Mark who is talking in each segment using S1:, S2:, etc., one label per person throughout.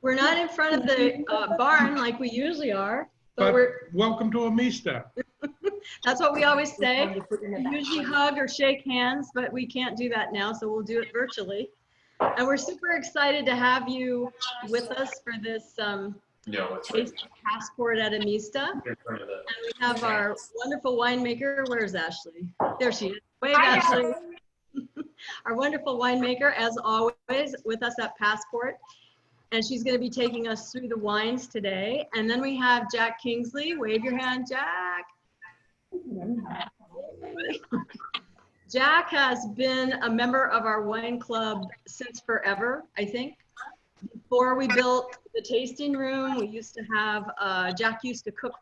S1: We're not in front of the barn like we usually are, but
S2: welcome to Amista.
S1: That's what we always say. We usually hug or shake hands, but we can't do that now, so we'll do it virtually. And we're super excited to have you with us for this Taste Passport at Amista. And we have our wonderful winemaker. Where's Ashley? There she is. Wave, Ashley. Our wonderful winemaker, as always, with us at Passport. And she's going to be taking us through the wines today. And then we have Jack Kingsley. Wave your hand, Jack. Jack has been a member of our wine club since forever, I think. Before we built the tasting room, we used to have, Jack used to cook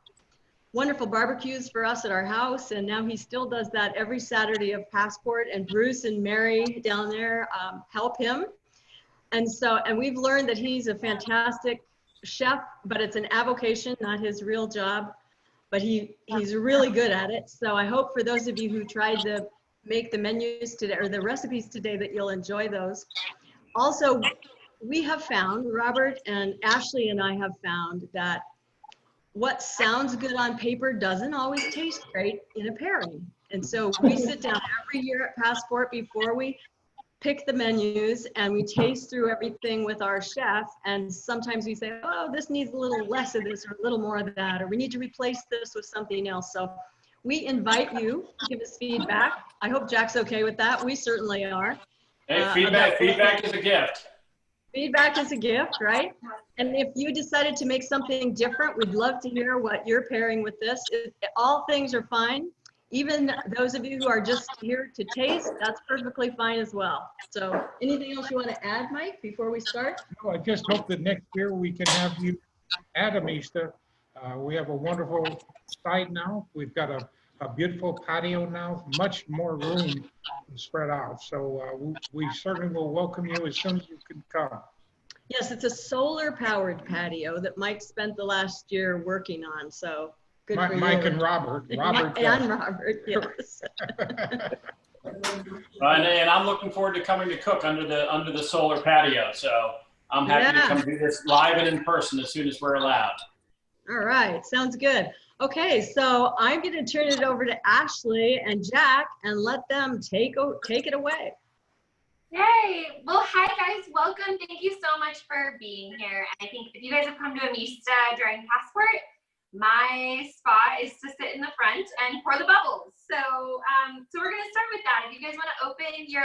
S1: wonderful barbecues for us at our house, and now he still does that every Saturday of Passport, and Bruce and Mary down there help him. And we've learned that he's a fantastic chef, but it's an avocation, not his real job. But he's really good at it. So I hope for those of you who tried to make the menus today, or the recipes today, that you'll enjoy those. Also, we have found, Robert and Ashley and I have found, that what sounds good on paper doesn't always taste great in a pairing. And so we sit down every year at Passport before we pick the menus, and we taste through everything with our chef, and sometimes we say, oh, this needs a little less of this or a little more of that, or we need to replace this with something else. So we invite you to give us feedback. I hope Jack's okay with that. We certainly are.
S3: Hey, feedback is a gift.
S1: Feedback is a gift, right? And if you decided to make something different, we'd love to hear what you're pairing with this. All things are fine. Even those of you who are just here to taste, that's perfectly fine as well. So anything else you want to add, Mike, before we start?
S2: No, I just hope that next year we can have you at Amista. We have a wonderful site now. We've got a beautiful patio now, much more room to spread out. So we certainly will welcome you as soon as you can come.
S1: Yes, it's a solar powered patio that Mike spent the last year working on. So good for
S2: Mike
S1: you.
S2: and Robert. Robert,
S1: Yes.
S3: And I'm looking forward to coming to cook under the solar patio. So I'm happy to come do this live and in person as soon as we're allowed.
S1: All right, sounds good. Okay, so I'm going to turn it over to Ashley and Jack and let them take it away.
S4: Yay! Well, hi guys, welcome. Thank you so much for being here. I think if you guys have come to Amista during Passport, my spot is to sit in the front and pour the bubbles. So, we're gonna start with that. If you guys want to open your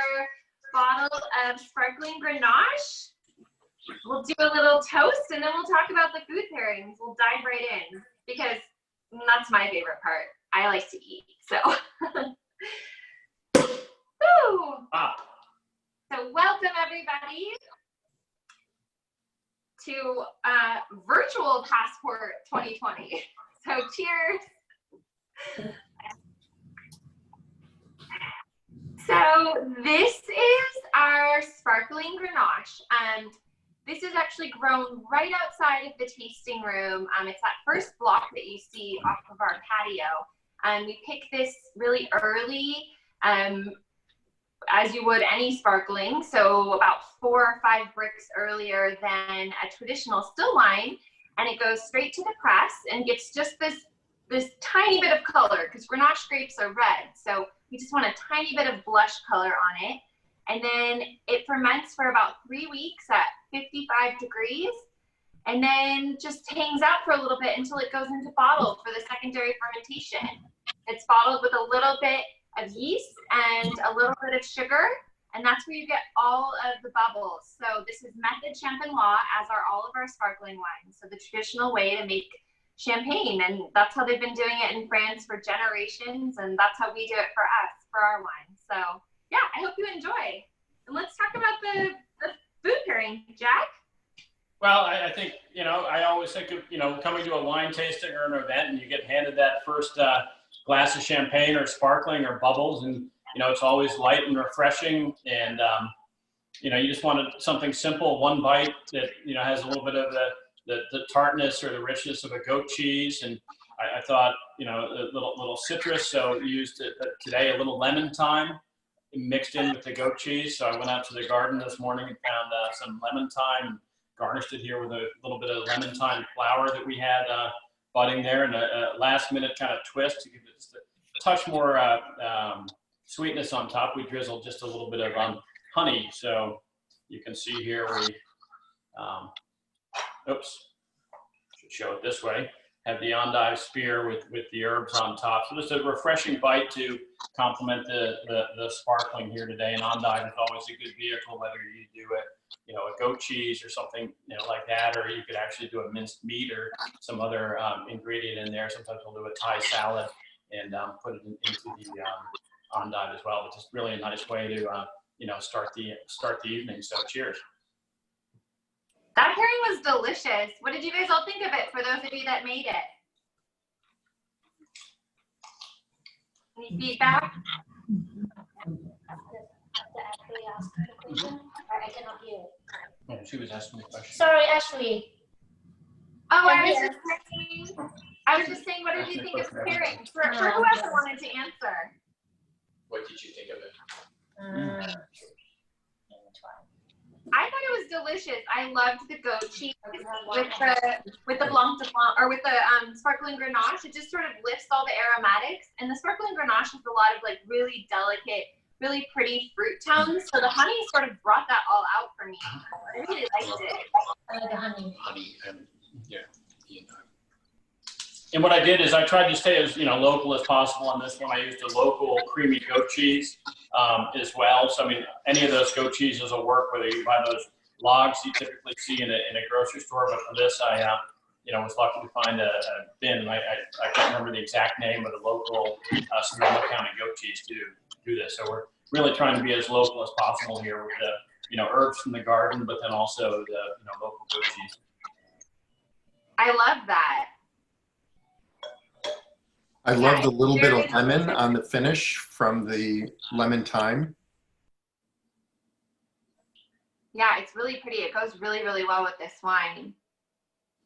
S4: bottle of sparkling Grenache, we'll do a little toast and then we'll talk about the food pairings. We'll dive right in because that's my favorite part. I like to eat, so. Woo!
S3: Wow.
S4: So welcome everybody to virtual Passport 2020. So cheers. So this is our sparkling Grenache. This is actually grown right outside of the tasting room. It's that first block that you see off of our patio. We pick this really early, as you would any sparkling, so about 4 or 5 bricks earlier than a traditional still wine, and it goes straight to the press and gets just this tiny bit of color, because Grenache grapes are red, so you just want a tiny bit of blush color on it. And then it ferments for about 3 weeks at 55 degrees, and then just hangs out for a little bit until it goes into bottle for the secondary fermentation. It's bottled with a little bit of yeast and a little bit of sugar, and that's where you get all of the bubbles. So this is method Champenois, as are all of our sparkling wines. So the traditional way to make champagne, and that's how they've been doing it in France for generations, and that's how we do it for us, for our wine. So yeah, I hope you enjoy. And let's talk about the food pairing, Jack.
S3: Well, I think, I always think of, coming to a wine tasting or an event and you get handed that first glass of champagne or sparkling or bubbles, and it's always light and refreshing, and you just wanted something simple, one bite that has a little bit of the tartness or the richness of a goat cheese. And I thought a little citrus, so we used today a little lemon thyme mixed in with the goat cheese. So I went out to the garden this morning and found some lemon thyme, garnished it here with a little bit of lemon thyme flower that we had budding there, and a last minute kind of twist to give it just a touch more sweetness on top. We drizzled just a little bit of honey. So you can see here we, oops, should show it this way, have the endive spear with the herbs on top. So just a refreshing bite to complement the sparkling here today. And endive is always a good vehicle, whether you do it, you know, a goat cheese or something, you know, like that, or you could actually do a minced meat or some other ingredient in there. Sometimes we'll do a Thai salad and put it into the endive as well. But just really a nice way to, you know, start the evening. So cheers.
S4: That pairing was delicious. What did you guys all think of it, for those of you that made it? Any feedback?
S5: I cannot hear.
S3: Oh, she was asking me a question.
S5: Sorry, Ashley.
S4: Oh,
S5: I'm here.
S4: I was just saying, what did you think of the pairing? For whoever wanted to answer.
S3: What did you think of it?
S4: I thought it was delicious. I loved the goat cheese with the blanc de blanc, or with the sparkling grenache. It just sort of lifts all the aromatics, and the sparkling grenache has a lot of like really delicate, really pretty fruit tones. So the honey sort of brought that all out for me. I really liked it.
S5: I like the honey.
S3: Honey and yeah. And what I did is I tried to stay as, you know, local as possible on this one. I used a local creamy goat cheese as well. So I mean, any of those goat cheeses will work, whether you buy those logs you typically see in a grocery store. But for this, I you know, was lucky to find a bin. I can't remember the exact name of the local Sonoma County goat cheese to do this. So we're really trying to be as local as possible here with the, you know, herbs from the garden, but then also the, you know, local goat cheese.
S4: I love that.
S6: I love the little bit of lemon on the finish from the lemon thyme.
S4: Yeah, it's really pretty. It goes really, really well with this wine.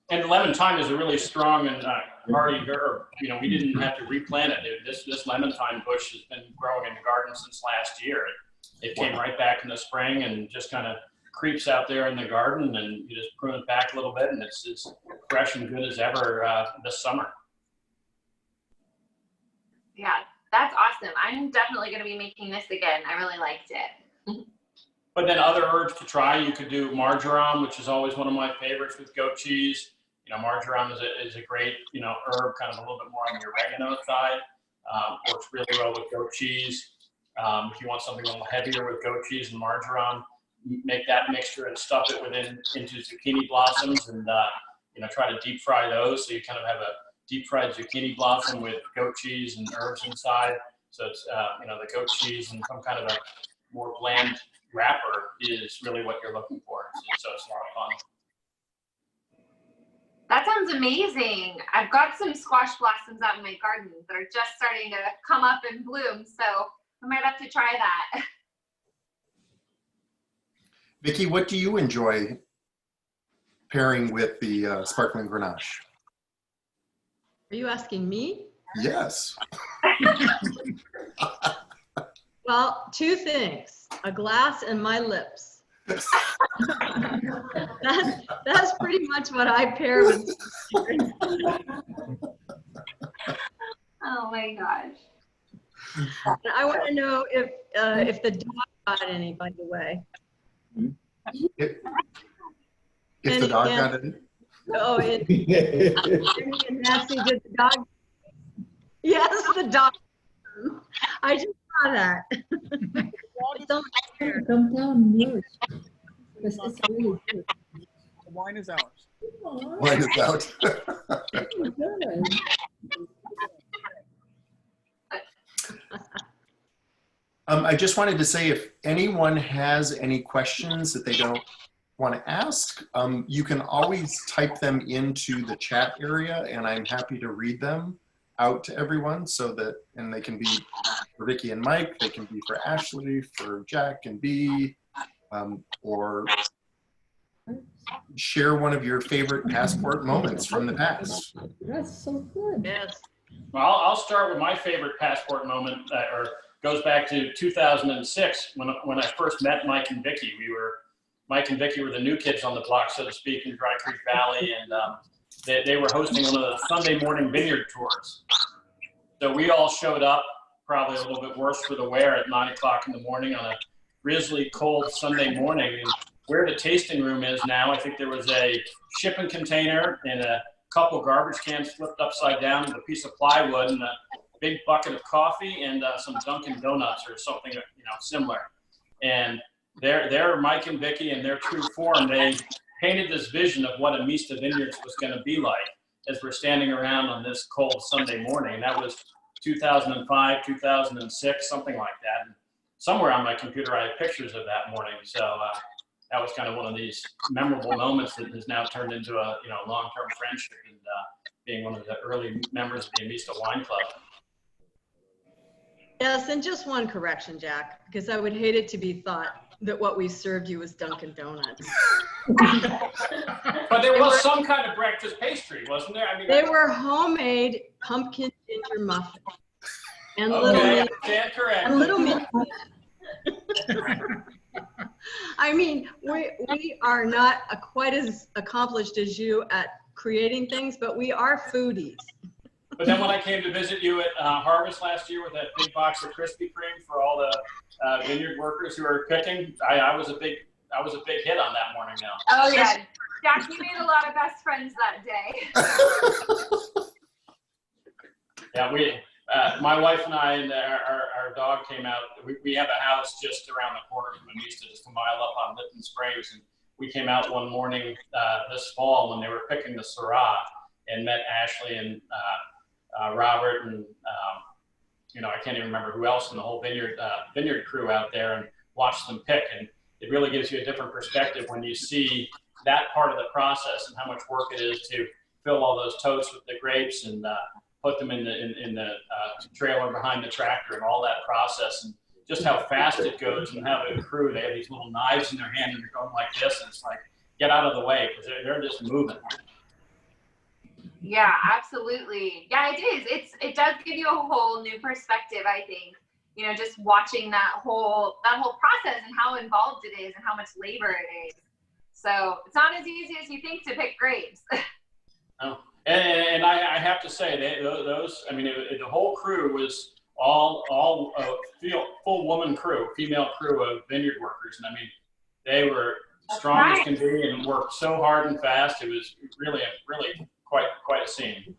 S3: And the lemon thyme is a really strong and hardy herb. You know, we didn't have to replant it. This lemon thyme bush has been growing in the garden since last year. It came right back in the spring and just kind of creeps out there in the garden, and you just prune it back a little bit, and it's as fresh and good as ever this summer.
S4: Yeah, that's awesome. I'm definitely going to be making this again. I really liked it.
S3: But then other herbs to try, you could do marjoram, which is always one of my favorites with goat cheese. You know, marjoram is a great, you know, herb, kind of a little bit more on the oregano side. Works really well with goat cheese. If you want something a little heavier with goat cheese and marjoram, make that mixture and stuff it into zucchini blossoms, and you know, try to deep fry those. So you kind of have a deep fried zucchini blossom with goat cheese and herbs inside. So it's, you know, the goat cheese and some kind of a more bland wrapper is really what you're looking for. So it's a lot of fun.
S4: That sounds amazing. I've got some squash blossoms out in my garden that are just starting to come up and bloom. So I might have to try that.
S6: Vicki, what do you enjoy pairing with the sparkling grenache?
S1: Are you asking me?
S6: Yes.
S1: Well, two things, a glass and my lips. That's pretty much what I pair with.
S4: Oh my gosh.
S1: And I want to know if the dog got any, by the way.
S6: If the dog got it.
S1: Oh, and Nancy, did the dog? Yes, the dog. I just saw that.
S7: Come down here. Because it's really good.
S8: The wine is ours.
S6: Wine is out. I just wanted to say, if anyone has any questions that they don't want to ask, you can always type them into the chat area, and I'm happy to read them out to everyone, so that, and they can be for Vicki and Mike, they can be for Ashley, for Jack and Bea, or share one of your favorite passport moments from the past.
S7: That's so good.
S1: Yes.
S3: Well, I'll start with my favorite passport moment, or goes back to 2006 when I first met Mike and Vicki. We were Mike and Vicky were the new kids on the block, so to speak, in Dry Creek Valley, and they were hosting one of the Sunday morning vineyard tours. So we all showed up, probably a little bit worse for the wear, at 9 o'clock in the morning on a grizzly cold Sunday morning. And where the tasting room is now, I think there was a shipping container and a couple garbage cans flipped upside down with a piece of plywood and a big bucket of coffee and some Dunkin' Donuts or something, similar. And there, Mike and Vicky in their true form, they painted this vision of what Amista Vineyards was going to be like as we're standing around on this cold Sunday morning. And that was 2005, 2006, something like that. And somewhere on my computer, I have pictures of that morning. So that was kind of one of these memorable moments that has now turned into a long-term friendship and being one of the early members of the Amista Wine Club.
S1: Yes, and just one correction, Jack, because I would hate it to be thought that what we served you was Dunkin' Donuts.
S3: But there was some kind of breakfast pastry, wasn't there? I mean,
S1: They were homemade pumpkin ginger muffins and
S3: okay, stand correct.
S1: little mint. I mean, we are not quite as accomplished as you at creating things, but we are foodies.
S3: But then when I came to visit you at Harvest last year with that big box of Krispy Kreme for all the vineyard workers who were picking, I was a big hit on that morning now.
S4: Oh yeah, Jack, you made a lot of best friends that day.
S3: Yeah, my wife and I and our dog came out. We have a house just around the corner from Amista, just a mile up on Lipton Springs, and we came out one morning this fall when they were picking the Syrah and met Ashley and Robert and I can't even remember who else in the whole vineyard crew out there, and watched them pick. And it really gives you a different perspective when you see that part of the process and how much work it is to fill all those totes with the grapes and put them in the trailer behind the tractor and all that process, and just how fast it goes, and how the crew, they have these little knives in their hand and they're going like this, and it's like, get out of the way, because they're just moving.
S4: Yeah, absolutely. Yeah, it is. It does give you a whole new perspective, I think. Just watching that whole process and how involved it is and how much labor it is. So it's not as easy as you think to pick grapes.
S3: Oh. And I have to say, the whole crew was all full woman crew, female crew of vineyard workers. And I mean, they were strong as can be and worked so hard and fast. It was really quite a scene.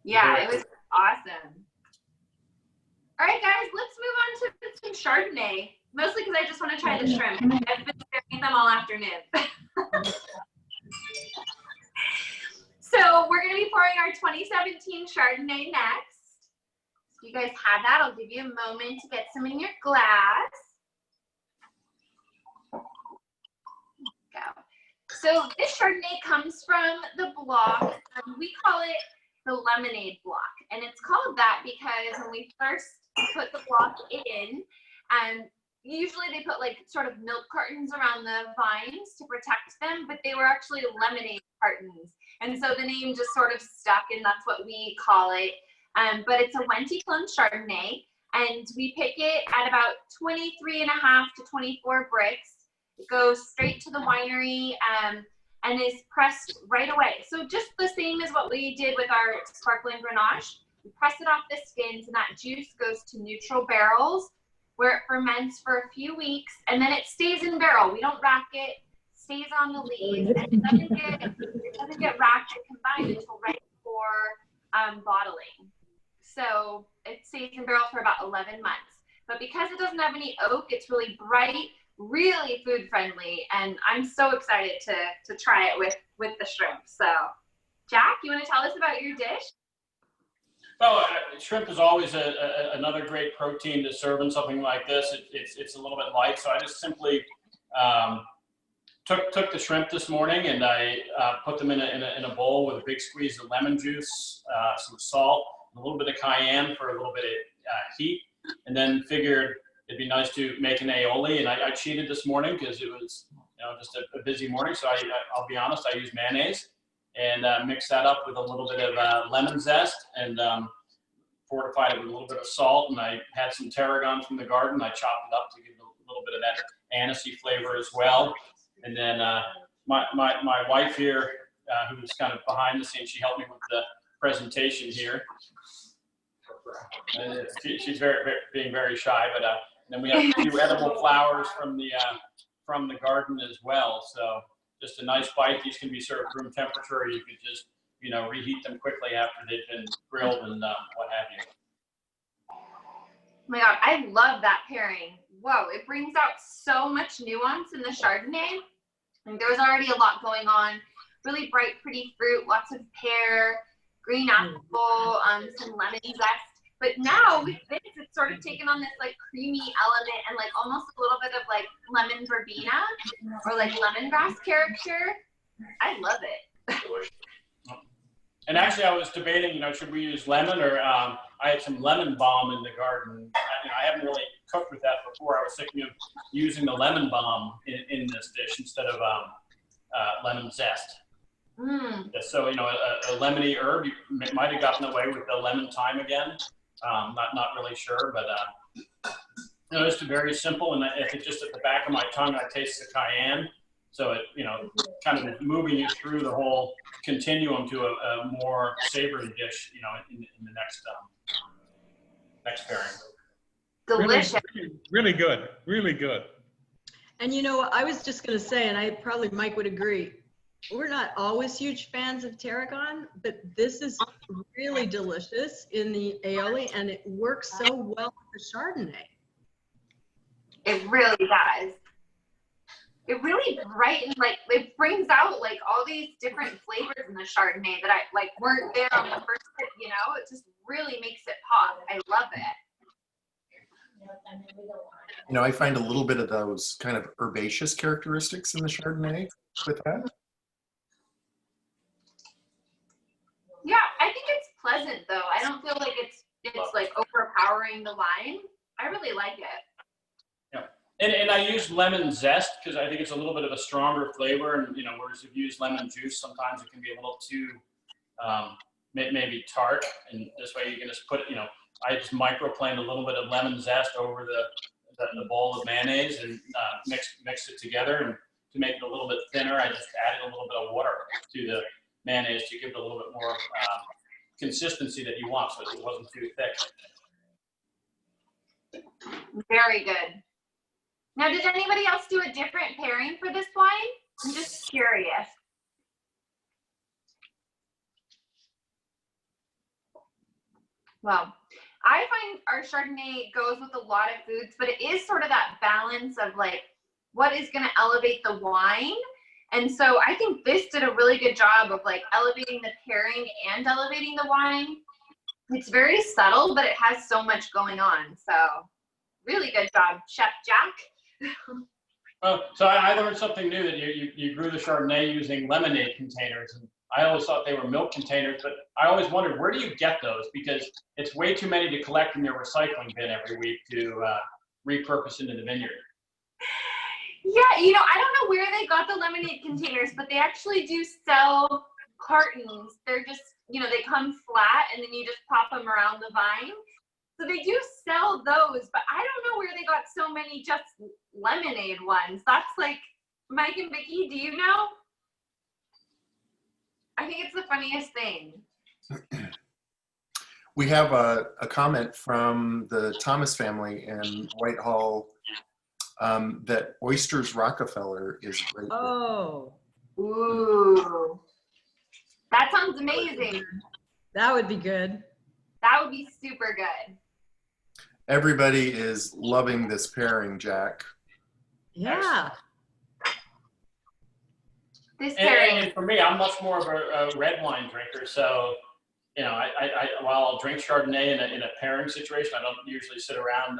S4: Yeah, it was awesome. All right, guys, let's move on to some Chardonnay. Mostly because I just want to try the shrimp. I've been staring them all afternoon. So we're going to be pouring our 2017 Chardonnay next. So you guys have that. I'll give you a moment to get some in your glass. Go. So this Chardonnay comes from the block. We call it the lemonade block. And it's called that because when we first put the block in, usually they put like sort of milk cartons around the vines to protect them, but they were actually lemonade cartons. And so the name just sort of stuck, and that's what we call it. But it's a Wente clone Chardonnay, and we pick it at about 23.5 to 24 bricks. It goes straight to the winery and is pressed right away. So just the same as what we did with our sparkling Grenache. We press it off the skins, and that juice goes to neutral barrels where it ferments for a few weeks, and then it stays in barrel. We don't rack it, stays on the leaves, and it doesn't get racked and combined until right before bottling. So it stays in barrel for about 11 months. But because it doesn't have any oak, it's really bright, really food friendly, and I'm so excited to try it with the shrimp. So Jack, you want to tell us about your dish?
S3: Well, shrimp is always another great protein to serve in something like this. It's a little bit light, so I just simply took the shrimp this morning, and I put them in a bowl with a big squeeze of lemon juice, some salt, a little bit of cayenne for a little bit of heat, and then figured it'd be nice to make an aioli. And I cheated this morning because it was just a busy morning. So I'll be honest, I used mayonnaise and mixed that up with a little bit of lemon zest and fortified it with a little bit of salt. And I had some tarragon from the garden. I chopped it up to give it a little bit of that anisey flavor as well. And then my wife here, who's kind of behind the scenes, she helped me with the presentation here. She's being very shy, but then we have a few edible flowers from the garden as well. So just a nice bite. These can be served room temperature, or you could just, you know, reheat them quickly after they've been grilled and what have you.
S4: Oh my God, I love that pairing. Whoa, it brings out so much nuance in the Chardonnay. And there's already a lot going on. Really bright, pretty fruit, lots of pear, green apple, some lemon zest. But now with this, it's sort of taken on this like creamy element and like almost a little bit of like lemon verbena or like lemongrass character. I love it.
S3: And actually, I was debating, you know, should we use lemon or I had some lemon balm in the garden. I haven't really cooked with that before. I was thinking of using the lemon balm in this dish instead of lemon zest. So, you know, a lemony herb, you might have gotten away with the lemon thyme again. Not really sure, but you know, it's very simple. And I think just at the back of my tongue, I taste the cayenne. So it, you know, kind of moving you through the whole continuum to a more savory dish, you know, in the next pairing.
S4: Delicious.
S2: Really good, really good.
S1: And you know, I was just going to say, and I probably Mike would agree, we're not always huge fans of tarragon, but this is really delicious in the aioli, and it works so well with the Chardonnay.
S4: It really does. It really brightens, like it brings out like all these different flavors in the Chardonnay that I like weren't there on the first sip, you know? It just really makes it pop. I love it.
S6: You know, I find a little bit of those kind of herbaceous characteristics in the Chardonnay with that.
S4: Yeah, I think it's pleasant though. I don't feel like it's like overpowering the wine. I really like it.
S3: Yeah, and I use lemon zest because I think it's a little bit of a stronger flavor. And you know, whereas if you use lemon juice, sometimes it can be a little too maybe tart. And this way, you can just put, you know, I just microplaned a little bit of lemon zest over the bowl of mayonnaise and mix it together. And to make it a little bit thinner, I just added a little bit of water to the mayonnaise to give it a little bit more consistency that you want, so it wasn't too thick.
S4: Very good. Now, did anybody else do a different pairing for this wine? I'm just curious. Well, I find our Chardonnay goes with a lot of foods, but it is sort of that balance of like what is going to elevate the wine. And so I think this did a really good job of like elevating the pairing and elevating the wine. It's very subtle, but it has so much going on. So really good job, Chef Jack.
S3: So I learned something new, that you grew the Chardonnay using lemonade containers. And I always thought they were milk containers, but I always wondered, where do you get those? Because it's way too many to collect in your recycling bin every week to repurpose into the vineyard.
S4: Yeah, you know, I don't know where they got the lemonade containers, but they actually do sell cartons. They're just, you know, they come flat and then you just pop them around the vine. So they do sell those, but I don't know where they got so many just lemonade ones. That's like, Mike and Vicki, do you know? I think it's the funniest thing.
S6: We have a comment from the Thomas family in Whitehall that Oysters Rockefeller is great.
S1: Oh,
S4: Ooh, that sounds amazing.
S1: that would be good.
S4: That would be super good.
S6: Everybody is loving this pairing, Jack.
S1: Yeah.
S4: This pairing.
S3: And for me, I'm much more of a red wine drinker. So, you know, while I'll drink Chardonnay in a pairing situation, I don't usually sit around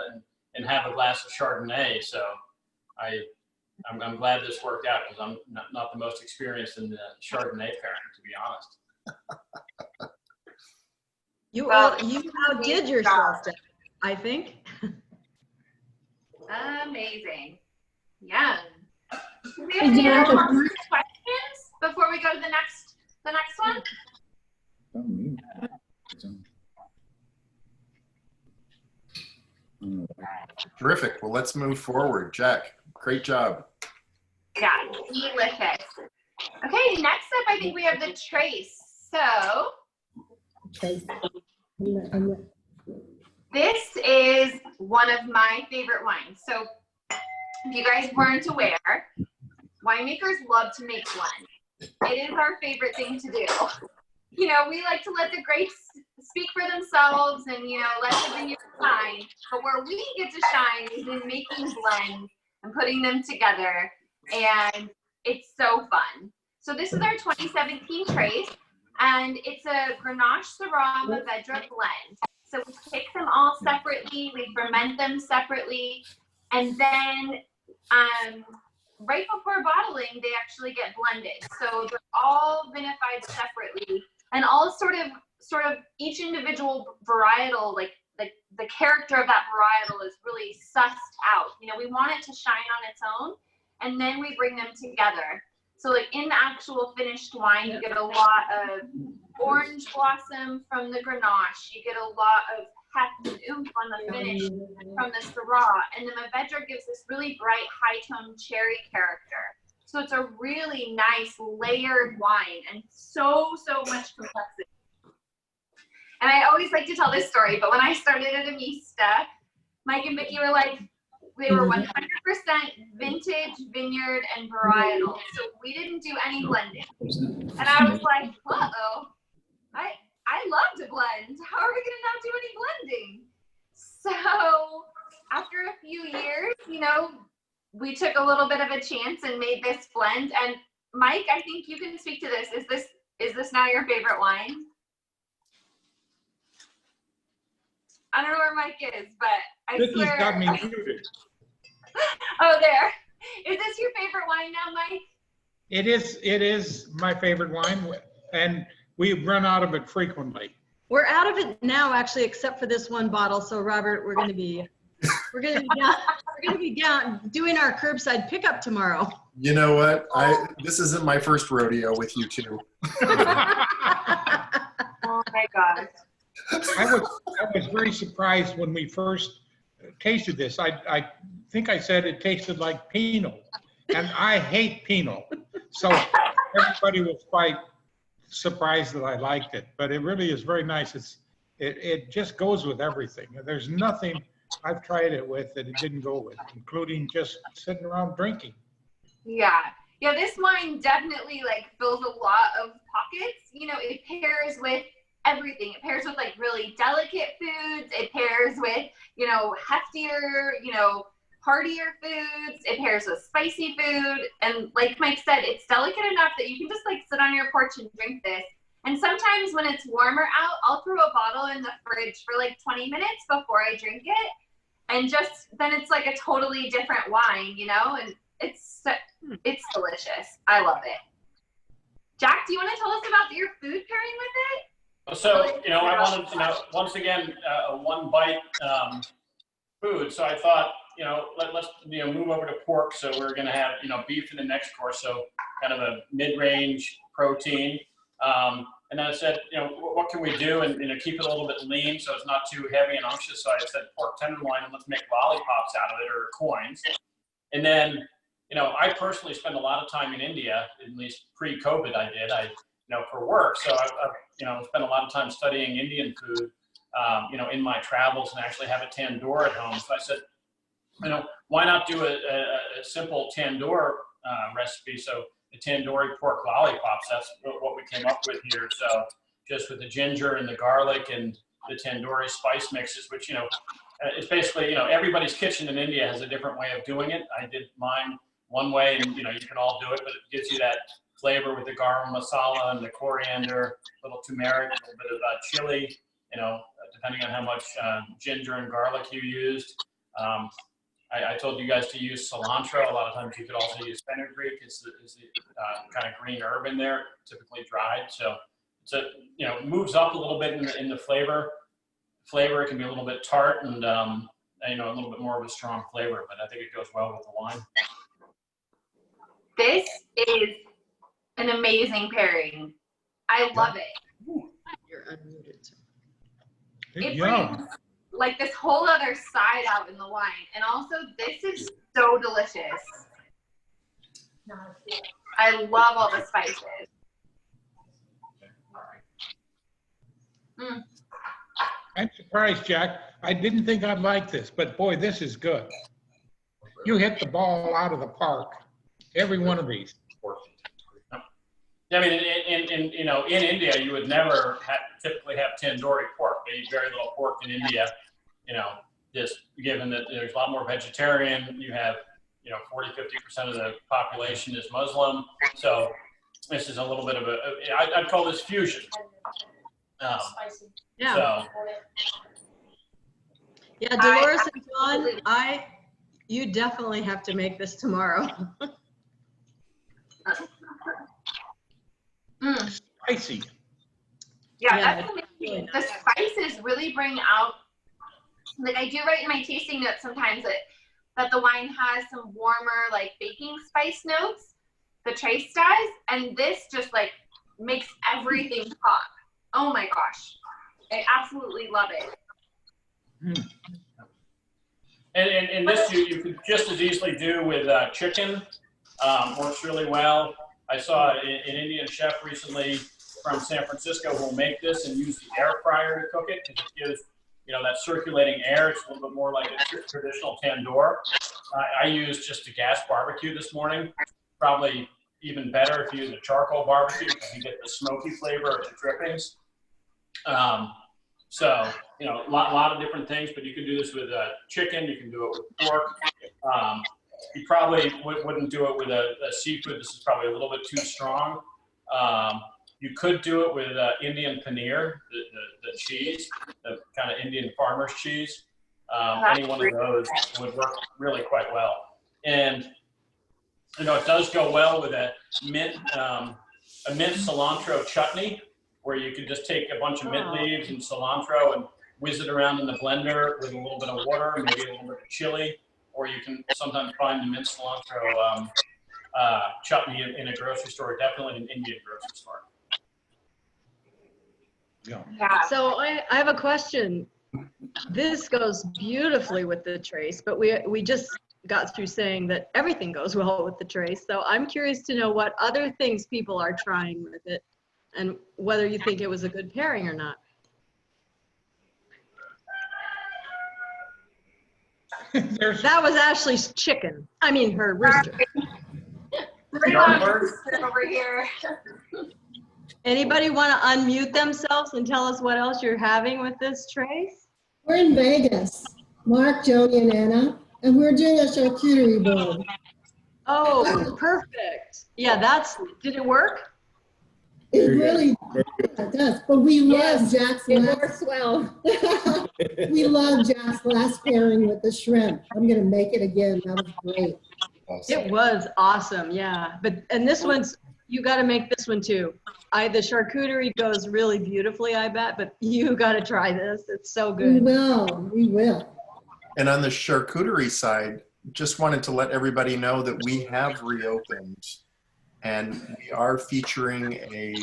S3: and have a glass of Chardonnay. So I'm glad this worked out, because I'm not the most experienced in the Chardonnay pairing, to be honest.
S1: You
S4: Well,
S1: you outdid yourself, I think.
S4: Amazing. Yeah. Do we have
S7: Hey,
S4: any
S7: Jack,
S4: other questions before we go to the next one?
S9: Oh, me.
S6: Terrific. Well, let's move forward. Jack, great job.
S4: Yeah, delicious. Okay, next up, I think we have the trace. So
S7: Trace. And
S4: this is one of my favorite wines. So if you guys weren't aware, winemakers love to make blends. It is our favorite thing to do. You know, we like to let the grapes speak for themselves and, you know, let the vineyard shine. But where we get to shine is in making blends and putting them together. And it's so fun. So this is our 2017 Trace, and it's a Grenache Syrah Mourvedre blend. So we pick them all separately, we ferment them separately, and then right before bottling, they actually get blended. So they're all vinified separately, and all sort of each individual varietal, like the character of that varietal is really sussed out. You know, we want it to shine on its own, and then we bring them together. So like in the actual finished wine, you get a lot of orange blossom from the Grenache. You get a lot of heft and oomph on the finish from the Syrah. And the Mourvedre gives this really bright, high-toned cherry character. So it's a really nice layered wine and so much complexity. And I always like to tell this story, but when I started at Amista, Mike and Vicki were like, they were 100% vintage, vineyard, and varietal. So we didn't do any blending. And I was like, uh-oh, I love to blend. How are we gonna not do any blending? So after a few years, you know, we took a little bit of a chance and made this blend. And Mike, I think you can speak to this. Is this now your favorite wine? I don't know where Mike is, but I
S2: Vicky's
S4: swear.
S2: got me muted.
S4: Oh, there. Is this your favorite wine now, Mike?
S2: It is my favorite wine, and we run out of it frequently.
S1: We're out of it now, actually, except for this one bottle. So Robert, we're gonna be down doing our curbside pickup tomorrow.
S6: You know what? This isn't my first rodeo with you two.
S4: Oh my gosh.
S2: I was very surprised when we first tasted this. I think I said it tasted like Pinot, and I hate Pinot. So everybody was quite surprised that I liked it, but it really is very nice. It just goes with everything. There's nothing I've tried it with that it didn't go with, including just sitting around drinking.
S4: Yeah, this wine definitely like fills a lot of pockets. You know, it pairs with everything. It pairs with like really delicate foods. It pairs with, you know, heftier, you know, heartier foods. It pairs with spicy food. And like Mike said, it's delicate enough that you can just like sit on your porch and drink this. And sometimes when it's warmer out, I'll throw a bottle in the fridge for like 20 minutes before I drink it. And just then it's like a totally different wine, you know, and it's delicious. I love it. Jack, do you want to tell us about your food pairing with it?
S3: So, you know, I wanted, you know, once again, a one bite food. So I thought, you know, let's, you know, move over to pork. So we're going to have, you know, beef in the next course. So kind of a mid-range protein. And then I said, you know, what can we do and, you know, keep it a little bit lean so it's not too heavy and unctuous. So I said pork tenderloin, and let's make lollipops out of it, or coins. And then, you know, I personally spend a lot of time in India, at least pre-COVID I did, you know, for work. So I've you know, spent a lot of time studying Indian food, you know, in my travels, and actually have a tandoor at home. So I said, you know, why not do a simple tandoor recipe? So the tandoori pork lollipops, that's what we came up with here. So just with the ginger and the garlic and the tandoori spice mixes, which, you know, it's basically, you know, everybody's kitchen in India has a different way of doing it. I did mine one way, and, you know, you can all do it, but it gives you that flavor with the garam masala and the coriander, a little turmeric, a little bit of chili, you know, depending on how much ginger and garlic you used. I told you guys to use cilantro. A lot of times you could also use fenugreek. Is the kind of green herb in there, typically dried. So it's a, you know, moves up a little bit in the flavor. It can be a little bit tart and you know, a little bit more of a strong flavor, but I think it goes well with the wine.
S4: This is an amazing pairing. I love it.
S1: You're unmuted.
S2: Good
S4: It
S2: job.
S4: brings like this whole other side out in the wine. And also, this is so delicious. I love all the spices. Mm.
S2: I'm surprised, Jack. I didn't think I'd like this, but boy, this is good. You hit the ball out of the park. Every one of these.
S3: I mean, in India, you would never typically have tandoori pork. They eat very little pork in India, just given that there's a lot more vegetarian. You have, 40, 50% of the population is Muslim. So this is a little bit of I'd call this fusion.
S1: Yeah.
S3: So,
S1: Yeah, Dolores and John, you definitely have to make this tomorrow.
S2: Spicy.
S4: Yeah,
S1: Yeah,
S4: that's
S1: it's
S4: amazing.
S1: really
S4: The spices really bring out, like I do write in my tasting notes sometimes that the wine has some warmer, like baking spice notes, the Trace does, and this just like makes everything pop. Oh my gosh. I absolutely love it.
S3: and this you could just as easily do with chicken. Works really well. I saw an Indian chef recently from San Francisco who will make this and use the air fryer to cook it because it gives, that circulating air. It's a little bit more like a traditional tandoor. I used just a gas barbecue this morning. Probably even better if you use a charcoal barbecue because you get the smoky flavor of the drippings. So, a lot of different things, but you can do this with chicken. You can do it with pork. You probably wouldn't do it with a seafood. This is probably a little bit too strong. You could do it with Indian paneer, the cheese, the kind of Indian farmer's cheese. Any one of those would work really quite well. And, it does go well with a mint cilantro chutney, where you could just take a bunch of mint leaves and cilantro and whiz it around in the blender with a little bit of water, maybe a little bit of chili. Or you can sometimes find the mint cilantro chutney in a grocery store, definitely an Indian grocery store.
S4: Yeah.
S1: So I have a question. This goes beautifully with the Trace, but we just got through saying that everything goes well with the Trace. So I'm curious to know what other things people are trying with it and whether you think it was a good pairing or not. That was Ashley's chicken. I mean, her rooster.
S4: Over here.
S1: Anybody want to unmute themselves and tell us what else you're having with this Trace?
S7: We're in Vegas, Mark, Joni, and Anna, and we're doing a charcuterie board.
S1: Oh, perfect. Yeah, did it work?
S7: It really does, but we love Jack's
S9: It
S7: last,
S9: works well.
S7: we love Jack's last pairing with the shrimp. I'm gonna make it again, that was great.
S1: It was awesome, yeah. And this one's, you got to make this one too. The charcuterie goes really beautifully, I bet, but you got to try this. It's so
S7: We
S1: good.
S7: will.
S6: And on the charcuterie side, just wanted to let everybody know that we have reopened and we are featuring a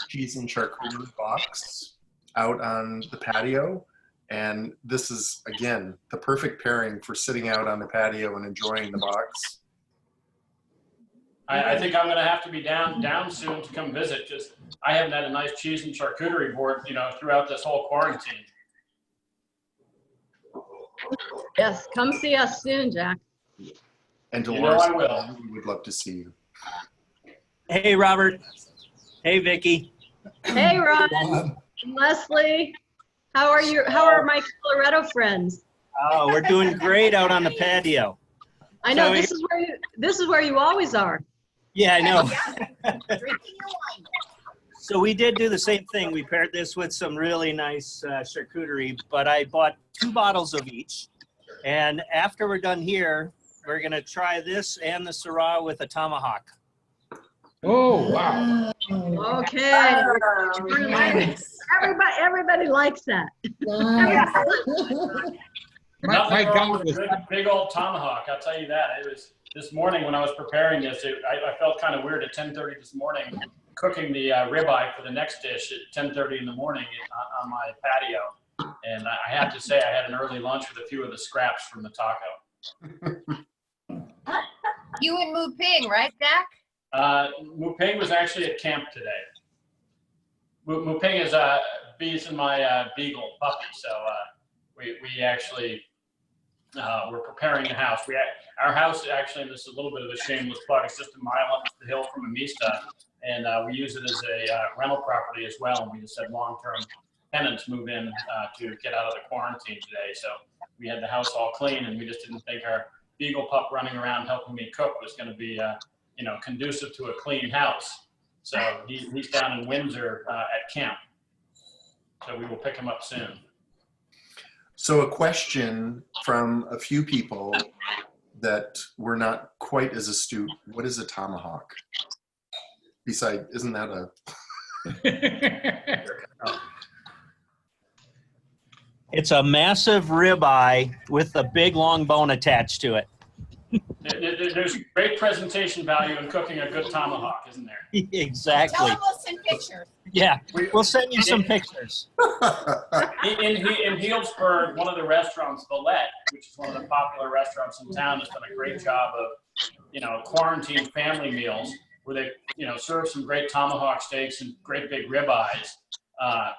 S6: cheese and charcuterie box out on the patio. And this is, again, the perfect pairing for sitting out on the patio and enjoying the box.
S3: I think I'm going to have to be down soon to come visit. Just I haven't had a nice cheese and charcuterie board, throughout this whole quarantine.
S1: Yes, come see us soon, Jack.
S6: And Dolores,
S3: I will.
S6: we would love to see you.
S10: Hey, Robert. Hey, Vicki.
S1: Hey, Ron. Leslie. How are my Colorado friends?
S10: Oh, we're doing great out on the patio.
S1: I know
S10: So
S1: this is where you always are.
S10: Yeah, I know. So we did do the same thing. We paired this with some really nice charcuterie, but I bought 2 bottles of each. And after we're done here, we're going to try this and the Syrah with a tomahawk.
S2: Oh, wow.
S1: Okay. Everybody likes that.
S7: Nice.
S2: My
S3: Nothing wrong
S2: God,
S3: with a
S2: was
S3: good big old tomahawk. I'll tell you that. It was this morning when I was preparing this. I felt kind of weird at 10:30 this morning cooking the ribeye for the next dish at 10:30 in the morning on my patio, And I have to say, I had an early lunch with a few of the scraps from the taco.
S9: You and Moo Ping, right, Jack?
S3: Moo Ping was actually at camp today. Moo Ping is Bees and my beagle puppy. So we actually we're preparing the house. Our house actually, and this is a little bit of a shameless plug, it's just a mile up the hill from Amista, and we use it as a rental property as well. And we just had long-term tenants move in to get out of the quarantine today. So we had the house all clean, and we just didn't think our beagle pup running around helping me cook was going to be conducive to a clean house. So he's down in Windsor at camp. So we will pick him up soon.
S6: So a question from a few people that were not quite as astute. What is a tomahawk? Besides, isn't that a...
S10: It's a massive ribeye with a big long bone attached to it.
S3: There's great presentation value in cooking a good tomahawk, isn't there?
S10: Exactly.
S9: Tell them we'll send pictures.
S10: Yeah, we'll send you some pictures.
S3: In Healdsburg, one of the restaurants, Valette, which is one of the popular restaurants in town, has done a great job of, quarantine family meals where they, serve some great tomahawk steaks and great big ribeyes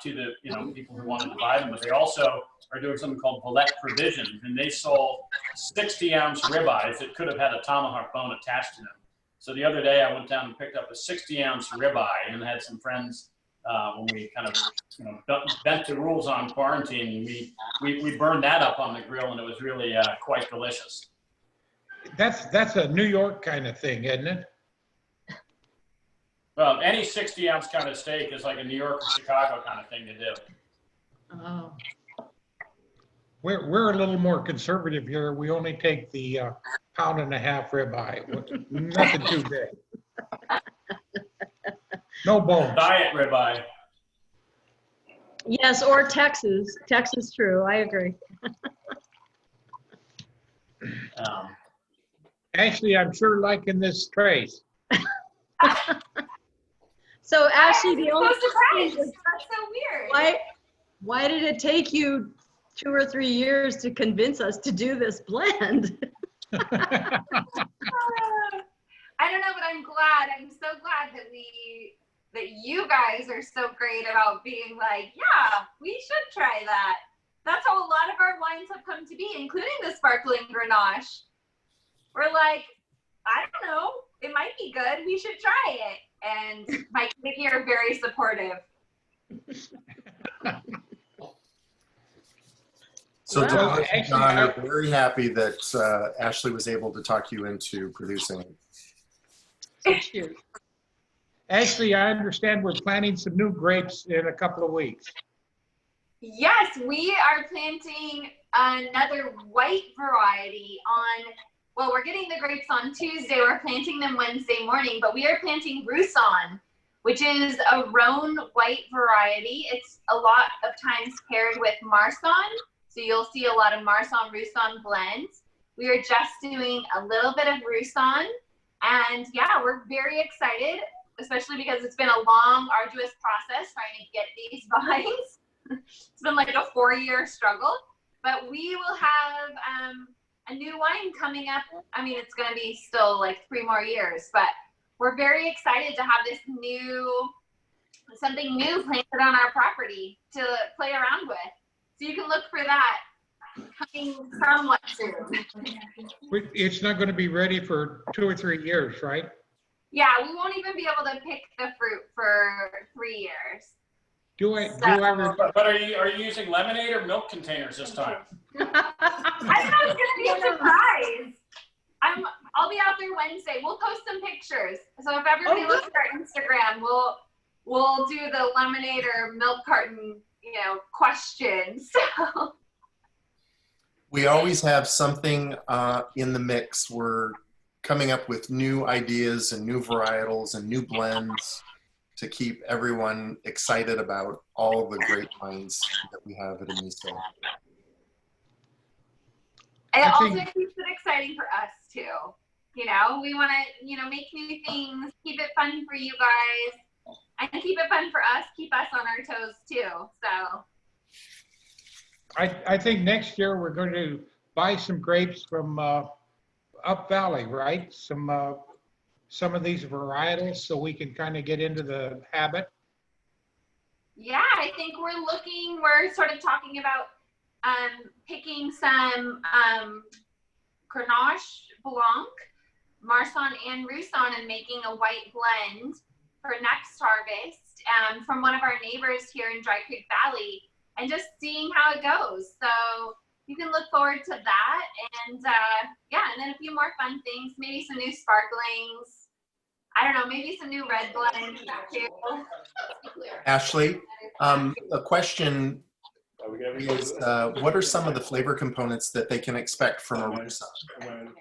S3: to the, people who wanted to buy them. But they also are doing something called Valette Provisions, and they sold 60-ounce ribeyes that could have had a tomahawk bone attached to them. So the other day I went down and picked up a 60-ounce ribeye and had some friends when we kind of bent the rules on quarantine. We burned that up on the grill, and it was really quite delicious.
S2: That's a New York kind of thing, isn't it?
S3: Well, any 60-ounce kind of steak is like a New York or Chicago kind of thing to do.
S1: Oh.
S2: We're a little more conservative here. We only take the pound-and-a-half ribeye. Nothing too big. No bones.
S3: Diet ribeye.
S1: Yes, or Texas. Texas, true. I agree.
S2: Actually, I'm sure liking this trace.
S1: So Ashley, the only
S4: surprised. That's so weird.
S1: why did it take you 2 or 3 years to convince us to do this blend?
S4: I don't know, but I'm glad. I'm so glad that you guys are so great about being like, yeah, we should try that. That's how a lot of our wines have come to be, including the sparkling Grenache. We're like, I don't know, it might be good. We should try it. And Mike and Nikki are very supportive.
S6: So
S2: Well,
S6: Doug and
S2: actually,
S6: John are very happy that Ashley was able to talk you into producing it.
S1: So cute.
S2: Actually, I understand we're planting some new grapes in a couple of weeks.
S4: Yes, we are planting another white variety on, well, we're getting the grapes on Tuesday. We're planting them Wednesday morning, but we are planting Rousson, which is a Rhone white variety. It's a lot of times paired with Marsanne. So you'll see a lot of Marsanne Rousson blends. We are just doing a little bit of Rousson. And yeah, we're very excited, especially because it's been a long, arduous process trying to get these vines. It's been like a 4-year struggle, but we will have a new wine coming up. I mean, it's going to be still like 3 more years, but we're very excited to have this something new planted on our property to play around with. So you can look for that coming somewhat soon.
S2: It's not going to be ready for 2 or 3 years, right?
S4: Yeah, we won't even be able to pick the fruit for 3 years.
S3: But are you using lemonade or milk containers this time?
S4: I thought it was gonna be a surprise. I'll be out there Wednesday. We'll post some pictures. So if everybody looks at our Instagram, we'll do the lemonade or milk carton, question. So
S6: We always have something in the mix. We're coming up with new ideas and new varietals and new blends to keep everyone excited about all the great wines that we have at Amista.
S4: it also keeps it exciting for us too. We want to, make new things, keep it fun for you guys, and keep it fun for us, keep us on our toes too. So
S2: I think next year we're going to buy some grapes from Up Valley, right? Some of these varietals so we can kind of get into the habit.
S4: Yeah, I think we're sort of talking about picking some Grenache Blanc, Marsanne and Roussanne, and making a white blend for next harvest from one of our neighbors here in Dry Creek Valley, and just seeing how it goes. So you can look forward to that. And yeah, and then a few more fun things, maybe some new sparklings. I don't know, maybe some new red blends too.
S6: Ashley, a question is, what are some of the flavor components that they can expect from a Roussanne?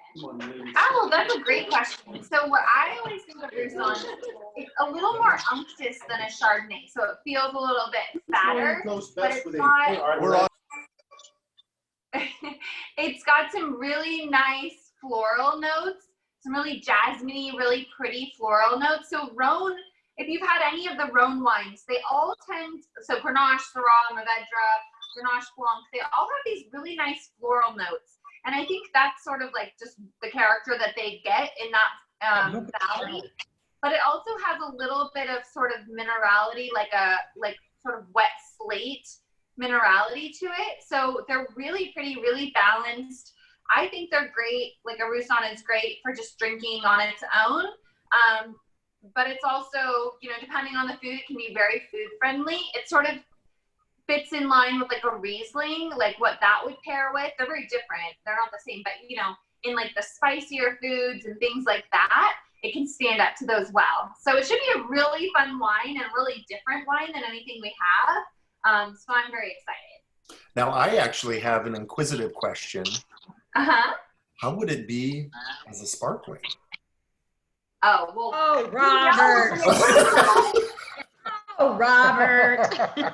S4: Oh, that's a great question. So what I always think of Roussanne, it's a little more unctuous than a Chardonnay. So it feels a little bit fatter, but it's not. It's got some really nice floral notes, some really jasmine-y, really pretty floral notes. So Rhone, if you've had any of the Rhone wines, they all tend, so Grenache, Syrah, Mourvedre, Grenache Blanc, they all have these really nice floral notes. And I think that's sort of like just the character that they get in that valley. But it also has a little bit of sort of minerality, like sort of wet slate minerality to it. So they're really pretty, really balanced. I think they're great. Like a Roussanne is great for just drinking on its own. But it's also, you know, depending on the food, it can be very food friendly. It sort of fits in line with like a Riesling, like what that would pair with. They're very different. They're not the same, but you know, in like the spicier foods and things like that, it can stand up to those well. So it should be a really fun wine and really different wine than anything we have. So I'm very excited.
S6: Now, I actually have an inquisitive question.
S4: Uh-huh.
S6: How would it be as a sparkling?
S4: Oh, well.
S1: Oh, Robert. Oh, Robert.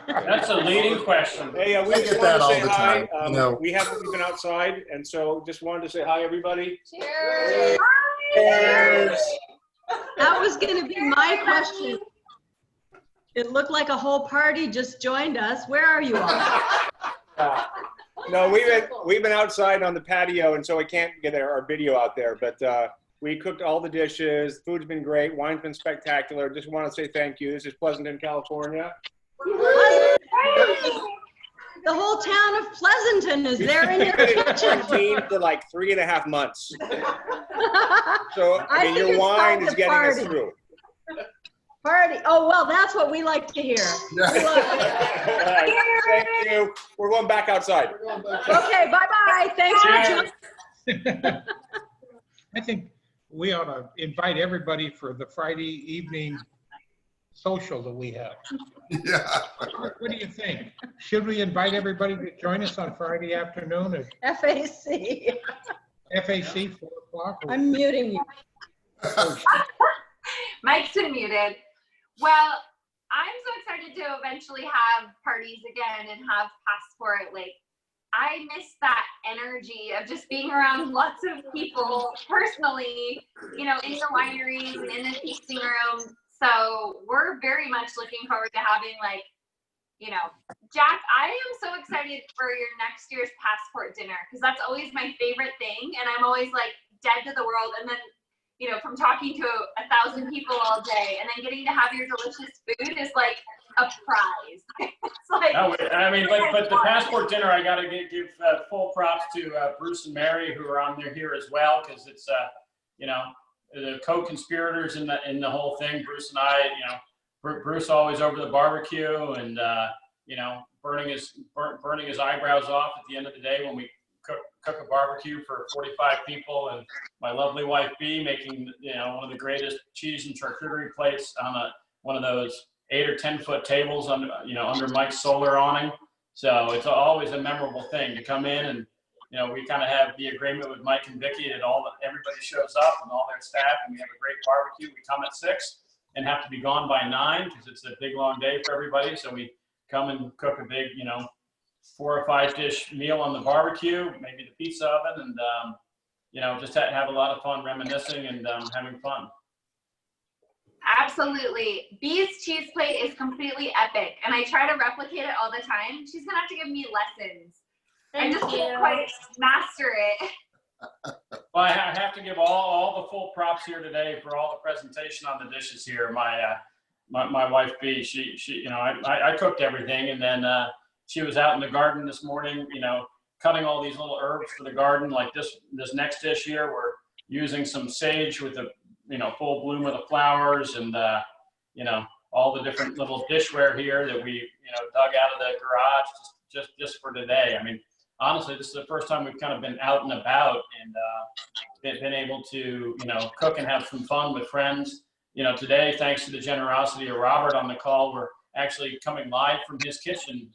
S3: That's a leading question.
S11: Hey, we
S6: I
S11: just
S6: get
S11: wanted
S6: that
S11: to
S6: all
S11: say
S6: the
S11: hi.
S6: time, you know.
S11: We haven't been outside, and so just wanted to say hi, everybody.
S4: Cheers.
S11: Cheers.
S1: That was going to be my question. It looked like a whole party just joined us. Where are you all?
S11: No, we've been outside on the patio, and so we can't get our video out there. But we cooked all the dishes. Food's been great. Wine's been spectacular. Just want to say thank you. This is Pleasanton, California.
S1: The whole town of Pleasanton is there in your kitchen.
S11: Quarantined for like 3.5 months. So I mean,
S1: think
S11: your
S1: it's
S11: wine
S1: time
S11: is
S1: to
S11: getting us
S1: party.
S11: through.
S1: Party. Oh, well, that's what we like to hear. We love it.
S11: All right, thank you. We're going back outside.
S1: Okay, bye-bye. Thanks for joining.
S2: I think we ought to invite everybody for the Friday evening social that we have.
S6: Yeah.
S2: What do you think? Should we invite everybody to join us on Friday afternoon at
S1: FAC.
S2: FAC 4 o'clock?
S1: I'm muting you.
S4: Mike's unmuted. Well, I'm so excited to eventually have parties again and have Passport. Like, I miss that energy of just being around lots of people personally, you know, in the wineries and in the tasting room. So we're very much looking forward to having, like, you know, Jack, I am so excited for your next year's Passport dinner, because that's always my favorite thing. And I'm always like dead to the world. And then, you know, from talking to 1,000 people all day and then getting to have your delicious food is like a prize. It's like,
S3: No, I mean, but the Passport dinner, I got to give full props to Bruce and Mary, who are on there here as well, because it's, you know, the co-conspirators in the whole thing. Bruce and I, you know, Bruce always over the barbecue and, you know, burning his eyebrows off at the end of the day when we cook a barbecue for 45 people, and my lovely wife B making, you know, one of the greatest cheese and charcuterie plates on one of those 8 or 10 foot tables under, you know, under Mike's solar awning. So it's always a memorable thing to come in, and you know, we kind of have the agreement with Mike and Vicky that everybody shows up and all their staff, and we have a great barbecue. We come at 6 and have to be gone by 9 because it's a big long day for everybody. So we come and cook a big, you know, 4 or 5 dish meal on the barbecue, maybe the pizza oven, and you know, just have a lot of fun reminiscing and having fun.
S4: Absolutely. Bee's cheese plate is completely epic, and I try to replicate it all the time. She's gonna have to give me lessons. I just can't quite master it.
S3: Well, I have to give all the full props here today for all the presentation on the dishes here. My wife B, she you know, I cooked everything, and then she was out in the garden this morning, you know, cutting all these little herbs for the garden. Like this next dish here, we're using some sage with the, you know, full bloom of the flowers, and you know, all the different little dishware here that we, you know, dug out of the garage just for today. I mean, honestly, this is the first time we've kind of been out and about and been able to, you know, cook and have some fun with friends. You know, today, thanks to the generosity of Robert on the call, we're actually coming live from his kitchen,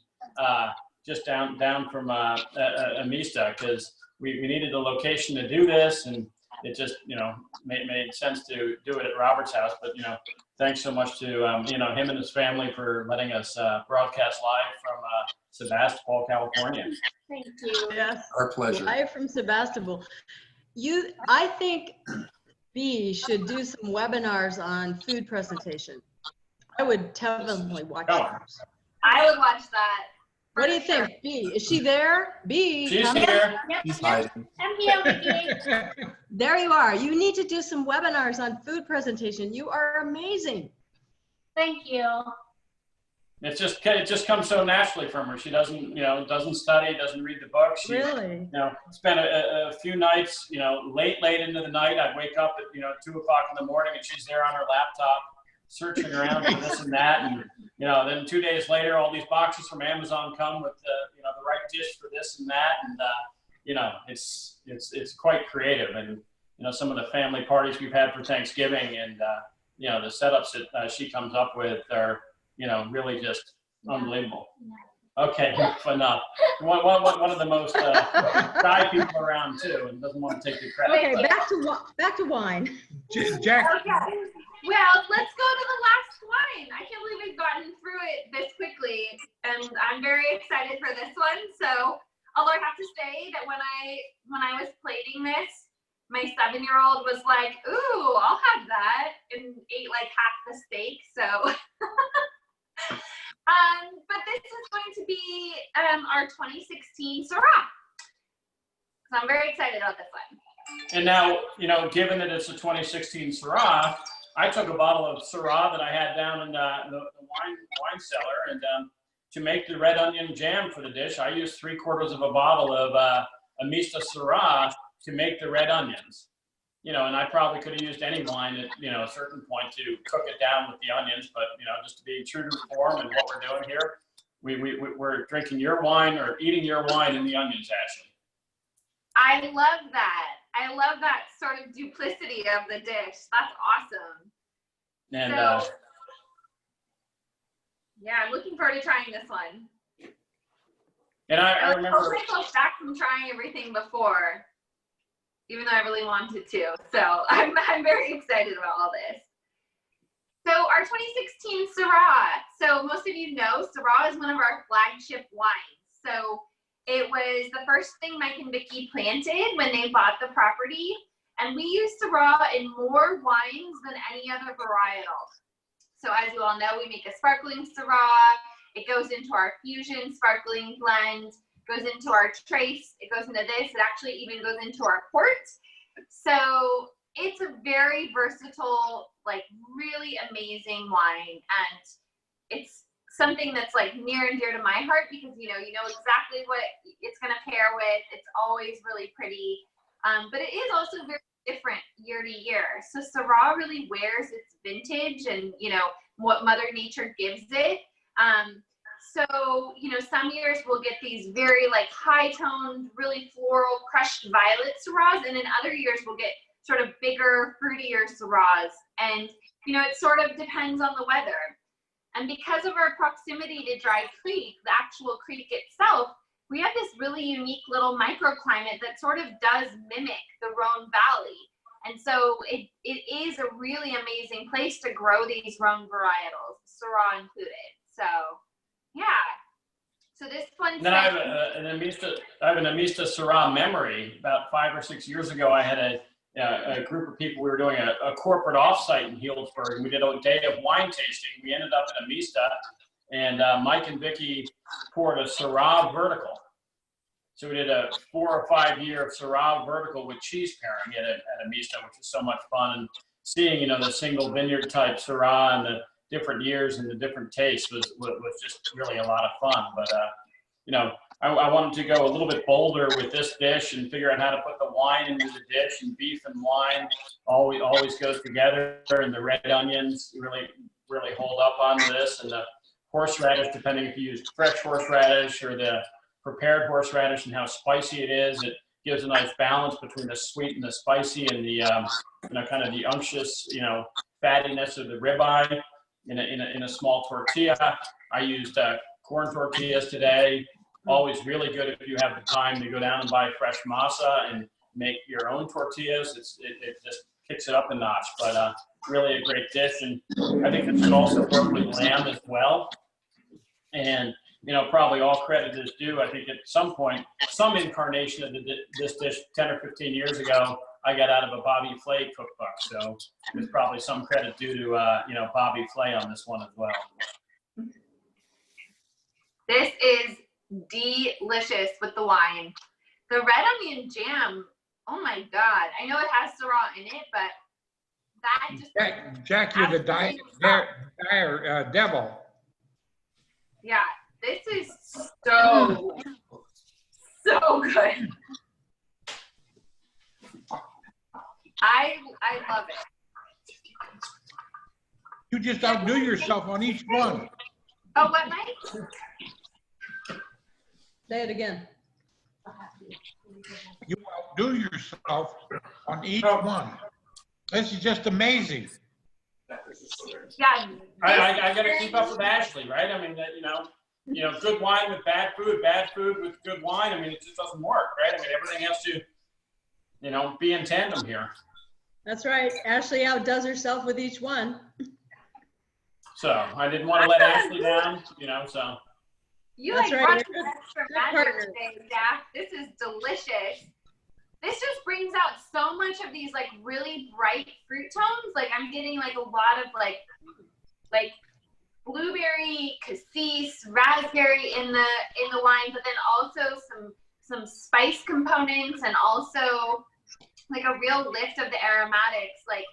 S3: just down from Amista, because we needed a location to do this, and it just, you know, made sense to do it at Robert's house. But, you know, thanks so much to, you know, him and his family for letting us broadcast live from Sebastopol, California.
S4: Thank you.
S1: Yes.
S6: Our pleasure.
S1: Live from Sebastopol. I think B should do some webinars on food presentation. I would definitely watch those.
S4: I would watch that.
S1: What do you think, B? Is she there? B,
S3: She's
S1: come
S3: here.
S5: Yep,
S6: He's
S5: yep.
S6: hiding.
S5: I'm here with you.
S1: There you are. You need to do some webinars on food presentation. You are amazing.
S5: Thank you.
S3: It just comes so naturally from her. She doesn't, you know, doesn't study, doesn't read the books. She,
S1: Really?
S3: you know, spent a few nights, you know, late into the night. I'd wake up at, you know, 2 o'clock in the morning, and she's there on her laptop searching around for this and that. And, you know, then 2 days later, all these boxes from Amazon come with the, you know, the right dish for this and that. And, you know, it's quite creative. And, you know, some of the family parties we've had for Thanksgiving and, you know, the setups that she comes up with are, you know, really just unbelievable. Okay, enough. One of the most shy people around too, and doesn't want to take the credit.
S1: Okay, back to wine.
S2: Jack,
S4: Okay. Well, let's go to the last wine. I can't believe we've gotten through it this quickly, and I'm very excited for this one. So, although I have to say that when I was plating this, my 7-year-old was like, "Ooh, I'll have that," and ate like half the steak. So, but this is going to be our 2016 Syrah. So I'm very excited about this one.
S3: And now, you know, given that it's a 2016 Syrah, I took a bottle of Syrah that I had down in the wine cellar, and to make the red onion jam for the dish, I used 3/4 of a bottle of Amista Syrah to make the red onions. You know, and I probably could have used any wine at, you know, a certain point to cook it down with the onions, but, you know, just to be true to the form and what we're doing here, we're drinking your wine or eating your wine in the onions, Ashley.
S4: I love that. I love that sort of duplicity of the dish. That's awesome.
S3: And
S4: so, yeah, I'm looking forward to trying this one.
S3: and I remember.
S4: I myself back from trying everything before, even though I really wanted to. So I'm very excited about all this. So our 2016 Syrah. So most of you know, Syrah is one of our flagship wines. So it was the first thing Mike and Vicki planted when they bought the property. And we use Syrah in more wines than any other varietal. So as you all know, we make a sparkling Syrah. It goes into our fusion sparkling blend, goes into our trace, it goes into this, it actually even goes into our port. So it's a very versatile, like really amazing wine. And it's something that's like near and dear to my heart because you know exactly what it's gonna pair with. It's always really pretty. But it is also very different year to year. So Syrah really wears its vintage and you know what Mother Nature gives it. So, you know, some years we'll get these very like high-toned, really floral, crushed violet Syrahs, and in other years we'll get sort of bigger, fruitier Syrahs. And, you know, it sort of depends on the weather. And because of our proximity to Dry Creek, the actual creek itself, we have this really unique little microclimate that sort of does mimic the Rhone Valley. And so it is a really amazing place to grow these Rhone varietals, Syrah included. So, yeah. So this one.
S3: Then I have an Amista Syrah memory. About 5 or 6 years ago, I had a group of people. We were doing a corporate offsite in Healdsburg, and we did a day of wine tasting. We ended up at Amista, and Mike and Vicky poured a Syrah vertical. So we did a 4 or 5 year Syrah vertical with cheese pairing at Amista, which was so much fun. And seeing, the single vineyard type Syrah and the different years and the different tastes was just really a lot of fun. But, I wanted to go a little bit bolder with this dish and figure out how to put the wine into the dish, and beef and wine always goes together, and the red onions really hold up on this, and the horseradish, depending if you use fresh horseradish or the prepared horseradish and how spicy it is, it gives a nice balance between the sweet and the spicy and the kind of the unctuous fattiness of the ribeye in a small tortilla. I used corn tortillas today. Always really good if you have the time to go down and buy fresh masa and make your own tortillas. It just kicks it up a notch, but really a great dish. And I think it should also work with lamb as well. And, probably all credit is due. I think at some point, some incarnation of this dish 10 or 15 years ago, I got out of a Bobby Flay cookbook. So there's probably some credit due to, Bobby Flay on this one as well.
S4: This is delicious with the wine. The red onion jam, oh my God. I know it has Syrah in it, but that just...
S2: Jack, you're the devil.
S4: Yeah, this is so good. I love it.
S2: You just outdo yourself on each one.
S4: Oh, what, Mike?
S1: Say it again.
S2: You outdo yourself on each one. This is just amazing.
S4: Yeah.
S3: I got to keep up with Ashley, right? I mean, good wine with bad food with good wine. I mean, it just doesn't work, right? I mean, everything has to, be in tandem here.
S1: That's right. Ashley outdoes herself with each one.
S3: So I didn't want to let Ashley down, so.
S4: You
S1: That's
S4: like
S1: right.
S4: brought some extra magic today, Jack. This is delicious. This just brings out so much of these like really bright fruit tones. Like I'm getting like a lot of like blueberry, cassis, raspberry in the wine, but then also some spice components and also like a real lift of the aromatics. Like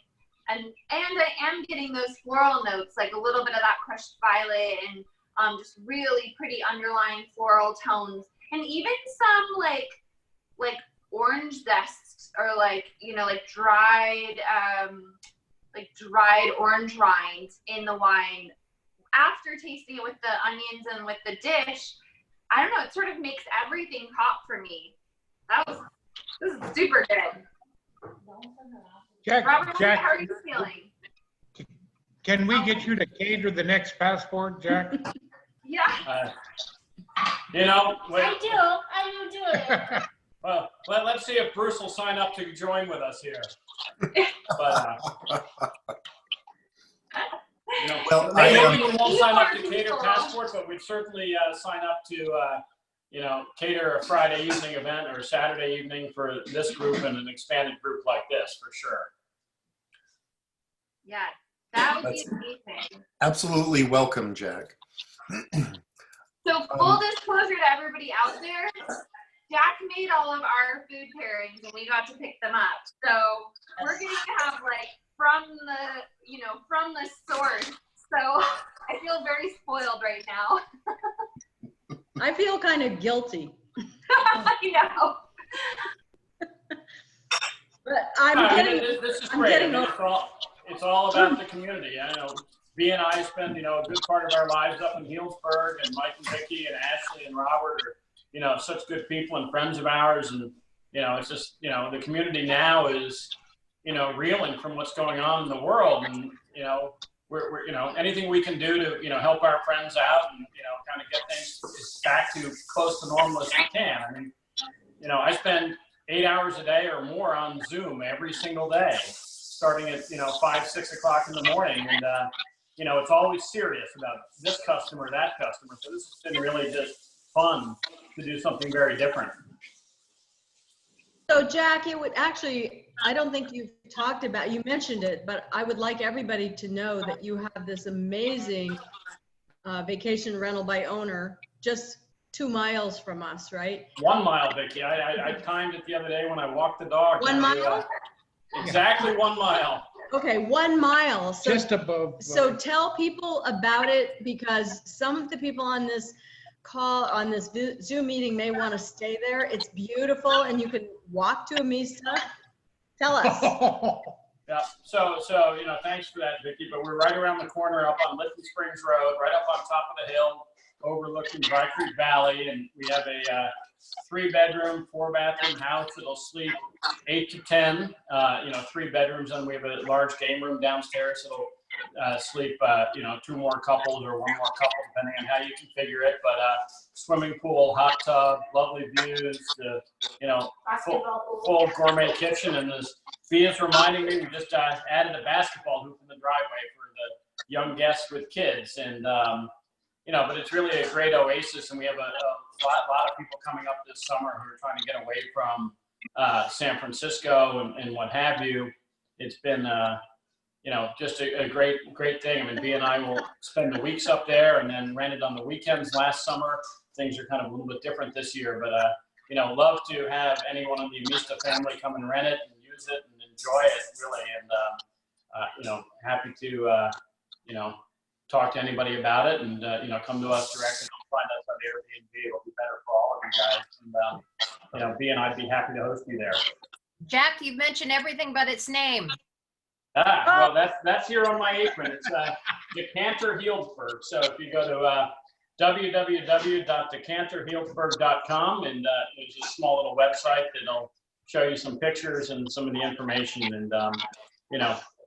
S4: and I am getting those floral notes, like a little bit of that crushed violet and just really pretty underlying floral tones, and even some like orange zest or like dried orange rinds in the wine. After tasting it with the onions and with the dish, I don't know, it sort of makes everything pop for me. This is super good. Robert,
S2: Jack,
S4: how are you feeling?
S2: Can we get you to cater the next passport, Jack?
S4: Yeah.
S5: I do do it.
S3: Well, let's see if Bruce will sign up to join with us here. But,
S6: Well,
S3: maybe we won't sign up to cater passport, but we'd certainly sign up to, cater a Friday evening event or Saturday evening for this group and an expanded group like this, for sure.
S4: Yeah, that would be amazing.
S6: Absolutely welcome, Jack.
S4: So full disclosure to everybody out there, Jack made all of our food pairings and we got to pick them up. So we're going to have like from the source. So I feel very spoiled right now.
S1: I feel kind of guilty.
S4: I know.
S1: But I'm getting,
S3: this is
S1: I'm
S3: great.
S1: getting
S3: It's all about the community. I know B and I spend, a good part of our lives up in Healdsburg, and Mike and Vicky and Ashley and Robert are, such good people and friends of ours. And, it's just, the community now is, reeling from what's going on in the world. And, we're anything we can do to, help our friends out and, kind of get things back to close to normal as we can. I mean, I spend 8 hours a day or more on Zoom every single day, starting at, 5, 6 o'clock in the morning. And, it's always serious about this customer, that customer. So this has been really just fun to do something very different.
S1: So Jack, it would actually, I don't think you've talked about, you mentioned it, but I would like everybody to know that you have this amazing vacation rental by owner just 2 miles from us, right?
S3: 1 mile, Vicki. I timed it the other day when I walked the dog.
S1: 1 mile?
S3: Exactly 1 mile.
S1: Okay, 1 mile. So,
S2: Just above.
S1: so tell people about it, because some of the people on this call, on this Zoom meeting may want to stay there. It's beautiful and you can walk to Amista. Tell us.
S3: Yeah, so thanks for that, Vicki. But we're right around the corner up on Litton Springs Road, right up on top of the hill, overlooking Dry Creek Valley, and we have a 3-bedroom, 4-bathroom house that'll sleep 8 to 10. 3 bedrooms, and we have a large game room downstairs that'll sleep 2 more couples or 1 more couple, depending on how you configure it. But swimming pool, hot tub, lovely views, full gourmet kitchen, and this Fee is reminding me we just added a basketball hoop in the driveway for the young guests with kids, and but it's really a great oasis, and we have a lot of people coming up this summer who are trying to get away from San Francisco and what have you. It's been just a great thing. I mean, Bea and I will spend the weeks up there and then rent it on the weekends. Last summer, things are kind of a little bit different this year, but love to have anyone in the Amista family come and rent it and use it and enjoy it, really. And happy to talk to anybody about it, and come to us directly. Find us on Airbnb. It'll be better for all of you guys. And Bea and I'd be happy to host you there.
S9: Jack, you've mentioned everything but its name.
S3: Well, that's here on my apron. It's Decanter Healdsburg. So if you go to www.decanterhealdsburg.com, and there's a small little website that'll show you some pictures and some of the information. And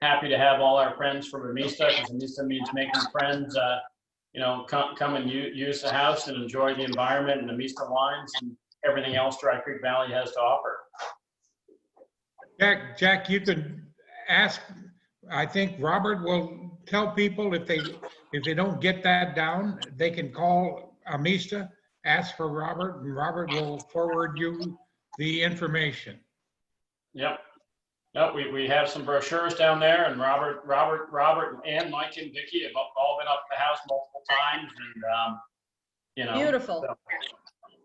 S3: happy to have all our friends from Amista, because Amista means making friends. Come and use the house and enjoy the environment and Amista wines and everything else Dry Creek Valley has to offer.
S2: Jack, you could ask, I think Robert will tell people if they don't get that down, they can call Amista, ask for Robert, and Robert will forward you the information.
S3: Yep. No, we have some brochures down there, and Robert and Mike and Vicki have all been up at the house multiple times, and
S1: Beautiful.
S3: So.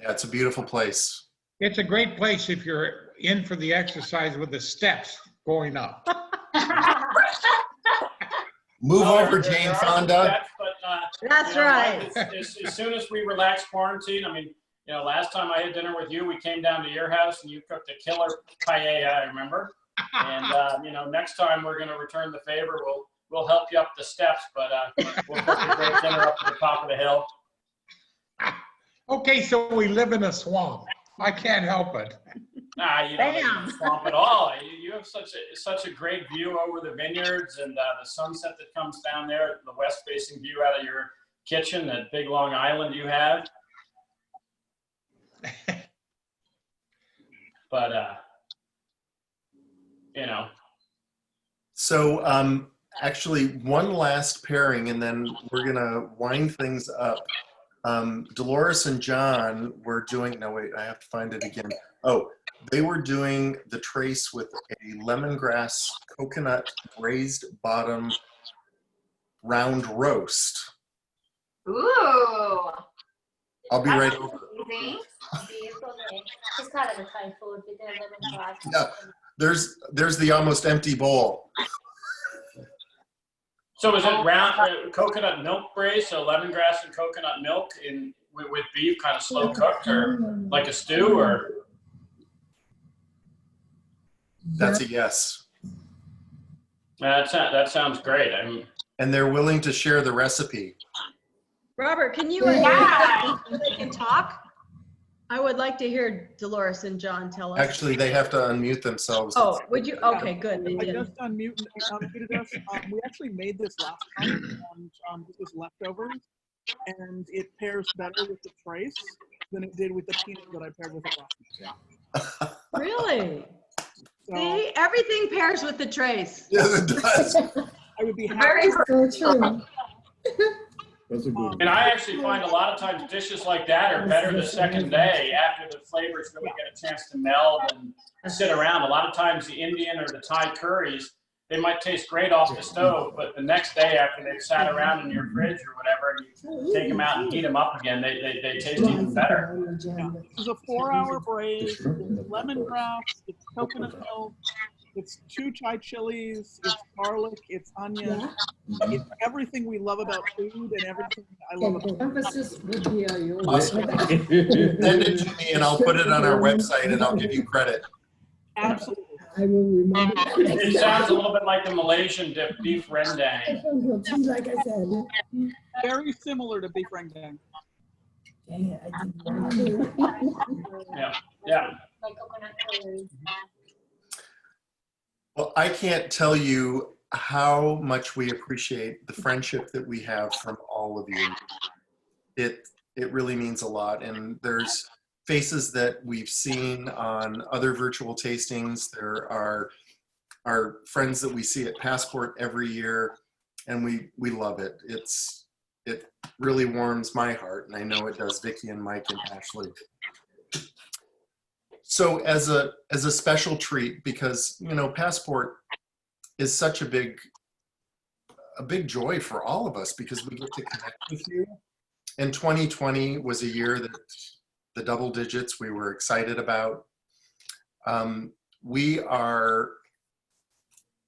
S6: Yeah, it's a beautiful place.
S2: It's a great place if you're in for the exercise with the steps going up.
S6: Move over, Jane Fonda.
S3: Steps, but,
S1: That's right.
S3: As soon as we relax quarantine, I mean, last time I had dinner with you, we came down to your house and you cooked a killer paella, I remember. And next time we're going to return the favor. We'll help you up the steps, but we'll cook a great dinner up to the top of the hill.
S2: Okay, so we live in a swamp. I can't help it.
S3: Nah, you don't live in the swamp at all. You have such a great view over the vineyards and the sunset that comes down there, the west-facing view out of your kitchen, that big long island you have. But
S6: So actually, one last pairing, and then we're gonna wind things up. Dolores and John were doing, no wait, I have to find it again. Oh, they were doing the trace with a lemongrass coconut raised bottom round roast.
S4: Ooh.
S6: I'll be right over.
S5: It's kind of a Thai food with their lemongrass.
S6: Yeah, there's the almost empty bowl.
S3: So is it round coconut milk braised, so lemongrass and coconut milk with beef, kind of slow cooked, or like a stew, or?
S6: That's a yes.
S3: That sounds great.
S6: And they're willing to share the recipe.
S1: Robert, can you they can talk? I would like to hear Dolores and John tell us.
S6: Actually, they have to unmute themselves.
S1: Oh, would you? Okay, good. They
S8: I
S1: did.
S8: just unmuted us. We actually made this last time. This was leftovers, and it pairs better with the trace than it did with the peanut that I paired with it last time.
S1: Really?
S8: So,
S1: See, everything pairs with the trace.
S6: Yes, it does.
S8: I would be
S4: Very
S8: happy.
S7: So true.
S12: That's a good one.
S3: And I actually find a lot of times dishes like that are better the second day after the flavors really get a chance to meld and sit around. A lot of times the Indian or the Thai curries, they might taste great off the stove, but the next day after they've sat around in your fridge or whatever, and you take them out and heat them up again, they taste even better.
S8: Yeah. This is a 4-hour braise. It's lemongrass. It's coconut milk. It's 2 Thai chilies. It's garlic. It's onion. It's everything we love about food and everything I love about
S7: Emphasis would be on yours.
S6: Awesome. Send it to me and I'll put it on our website and I'll give you credit.
S8: Absolutely.
S7: I will remember.
S3: It sounds a little bit like the Malaysian dip beef rendang.
S7: Like I said.
S8: Very similar to beef rendang.
S3: Yeah, yeah.
S5: Like coconut curry.
S6: Well, I can't tell you how much we appreciate the friendship that we have from all of you. It really means a lot. And there's faces that we've seen on other virtual tastings. There are our friends that we see at Passport every year, and we love it. It really warms my heart, and I know it does Vicki and Mike and Ashley. So as a special treat, because you know Passport is such a big joy for all of us because we get to connect with you. And 2020 was a year that the double digits we were excited about. We are,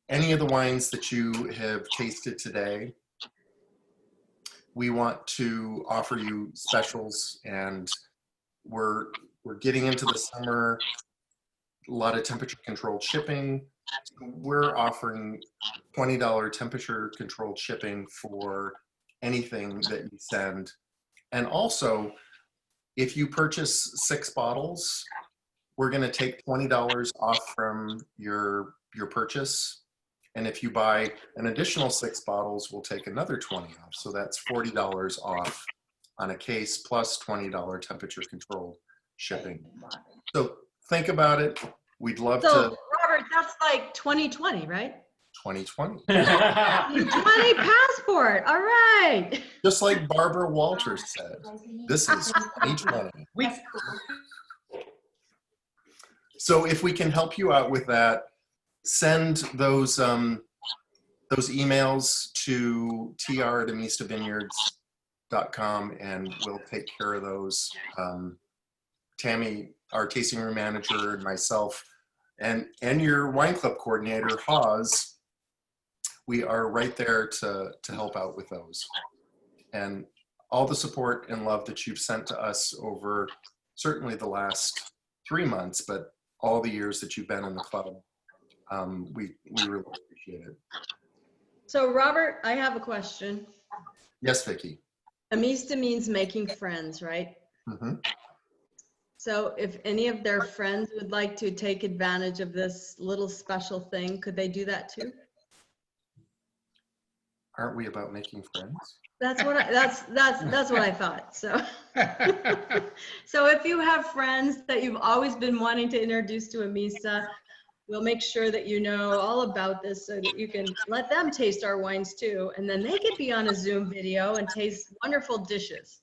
S6: any of the wines that you have tasted today, we want to offer you specials, and we're getting into the summer, a lot of temperature controlled shipping. We're offering $20 temperature controlled shipping for anything that you send. And also, if you purchase 6 bottles, we're going to take $20 off from your purchase. And if you buy an additional 6 bottles, we'll take another 20 off. So that's $40 off on a case plus $20 temperature controlled shipping. So think about it. We'd love
S1: So,
S6: to.
S1: Robert, that's like 2020, right?
S6: 2020.
S1: 2020 Passport. All right.
S6: Just like Barbara Walters said, this is 2020. So if we can help you out with that, send those emails to tr@amistavineyards.com and we'll take care of those. Tammy, our tasting room manager, and myself, and your wine club coordinator, Hawes, we are right there to help out with those. And all the support and love that you've sent to us over certainly the last 3 months, but all the years that you've been in the club, we really appreciate it.
S1: So Robert, I have a question.
S6: Yes, Vicki.
S1: Amista means making friends, right?
S6: Mm-hmm.
S1: So if any of their friends would like to take advantage of this little special thing, could they do that too?
S6: Aren't we about making friends?
S1: That's what that's what I thought. So so if you have friends that you've always been wanting to introduce to Amista, we'll make sure that you know all about this so that you can let them taste our wines too, and then they could be on a Zoom video and taste wonderful dishes.